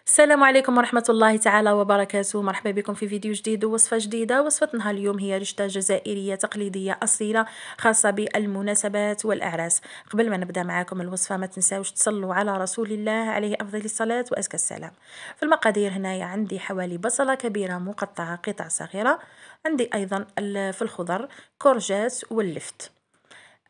السلام عليكم ورحمة الله تعالى وبركاته. مرحبا بكم في فيديو جديد ووصفة جديدة. وصفتنا اليوم هي رشتة جزائرية تقليدية أصيلة خاصة بالمناسبات والأعراس. قبل ما نبدأ معاكم الوصفة ما تنساوش تصلوا على رسول الله عليه أفضل الصلاة وأزكى السلام. في المقادير هنايا عندي حوالي بصلة كبيرة مقطعة قطع صغيرة، عندي أيضا في الخضر كورجات واللفت،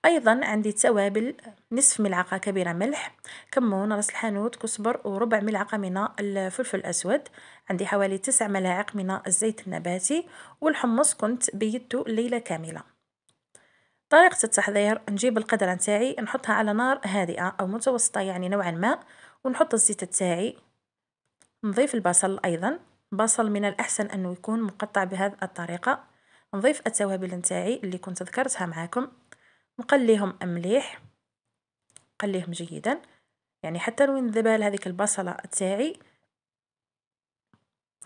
ايضا عندي توابل نصف ملعقه كبيره ملح، كمون، راس الحانوت، كزبر، وربع ملعقه من الفلفل الاسود، عندي حوالي 9 ملاعق من الزيت النباتي، والحمص كنت بيته ليله كامله. طريقه التحضير: نجيب القدره نتاعي نحطها على نار هادئه او متوسطه يعني نوعا ما، ونحط الزيت تاعي، نضيف البصل، ايضا بصل من الاحسن انه يكون مقطع بهذه الطريقه، نضيف التوابل نتاعي اللي كنت ذكرتها معكم، نقليهم مليح، قليهم جيدا يعني حتى وين ذبال هذيك البصلة تاعي.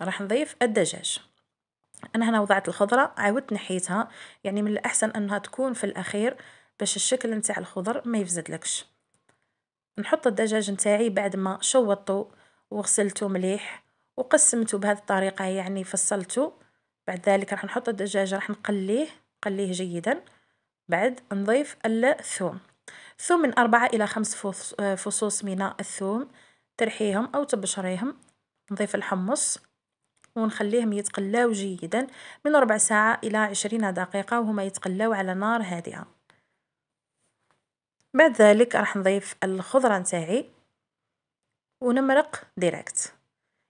راح نضيف الدجاج. انا هنا وضعت الخضرة عاودت نحيتها، يعني من الاحسن انها تكون في الاخير باش الشكل نتاع الخضر ما يفزدلكش. نحط الدجاج نتاعي بعد ما شوطته وغسلته مليح وقسمته بهذه الطريقة، يعني فصلته. بعد ذلك راح نحط الدجاج، راح نقليه جيدا. بعد نضيف الثوم من 4 إلى 5 فصوص من الثوم، ترحيهم أو تبشريهم. نضيف الحمص ونخليهم يتقلاو جيدا من ربع ساعة إلى 20 دقيقة، وهما يتقلاو على نار هادئة. بعد ذلك راح نضيف الخضرة نتاعي ونمرق ديريكت،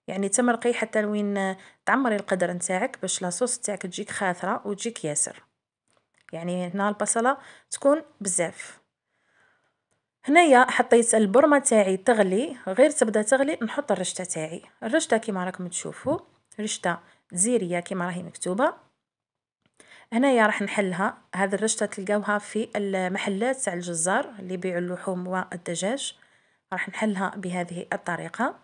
يعني تمرقي حتى وين تعمري القدر نتاعك باش لاصوص تاعك تجيك خاثرة وتجيك ياسر، يعني هنا البصلة تكون بزاف. هنايا حطيت البرمة تاعي تغلي، غير تبدا تغلي نحط الرشتة تاعي. الرشتة كيما راكم تشوفوا رشتة جزيرية كيما راهي مكتوبة. هنايا راح نحلها، هذه الرشتة تلقاوها في المحلات تاع الجزار اللي يبيعوا اللحوم والدجاج، راح نحلها بهذه الطريقة.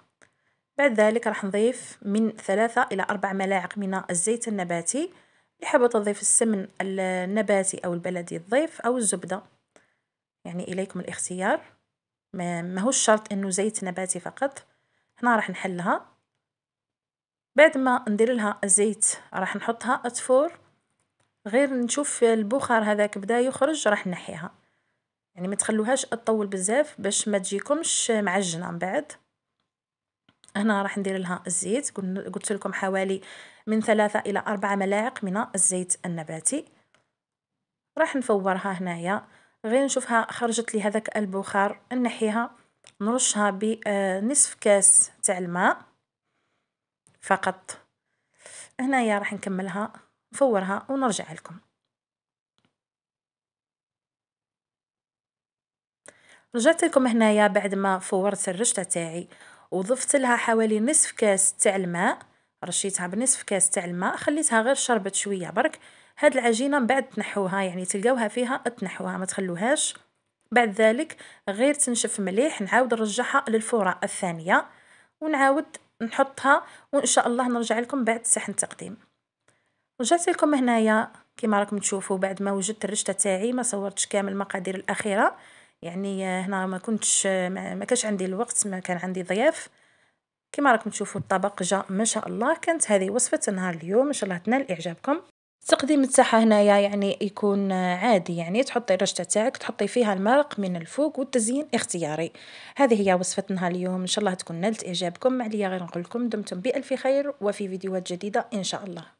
بعد ذلك راح نضيف من 3 إلى 4 ملاعق من الزيت النباتي، اللي حابة تضيف السمن النباتي أو البلدي تضيف، أو الزبدة، يعني إليكم الاختيار، ما هو الشرط انه زيت نباتي فقط. هنا راح نحلها، بعد ما ندير لها الزيت راح نحطها اطفور، غير نشوف البخار هذاك بدا يخرج راح نحيها، يعني ما تخلوهاش تطول بزاف باش ما تجيكمش معجنه من بعد. هنا راح ندير لها الزيت، قلت لكم حوالي من 3 الى 4 ملاعق من الزيت النباتي. راح نفورها هنايا، غير نشوفها خرجت لي هذاك البخار نحيها، نرشها بنصف كاس تاع الماء فقط. هنايا راح نكملها نفورها ونرجع لكم. رجعت لكم هنايا بعد ما فورت الرشته تاعي وضفت لها حوالي نصف كاس تاع الماء، رشيتها بنصف كاس تاع الماء، خليتها غير شربت شويه برك. هاد العجينه من بعد تنحوها، يعني تلقاوها فيها تنحوها ما تخلوهاش. بعد ذلك غير تنشف مليح نعاود نرجعها للفوره الثانيه ونعاود نحطها، وان شاء الله نرجع لكم بعد صحن التقديم. رجعت لكم هنايا كيما راكم تشوفوا بعد ما وجدت الرشته تاعي، ما صورتش كامل المقادير الاخيره، يعني هنا ما كنتش ما كانش عندي الوقت، ما كان عندي ضياف. كيما راكم تشوفوا الطبق جا ما شاء الله. كانت هذه وصفه نهار اليوم، ان شاء الله تنال اعجابكم. التقديم تاعها هنايا يعني يكون عادي، يعني تحطي الرشته تاعك تحطي فيها المرق من الفوق، والتزيين اختياري. هذه هي وصفتنا اليوم، ان شاء الله تكون نالت اعجابكم. عليا غير نقول لكم دمتم بالف خير، وفي فيديوهات جديده ان شاء الله.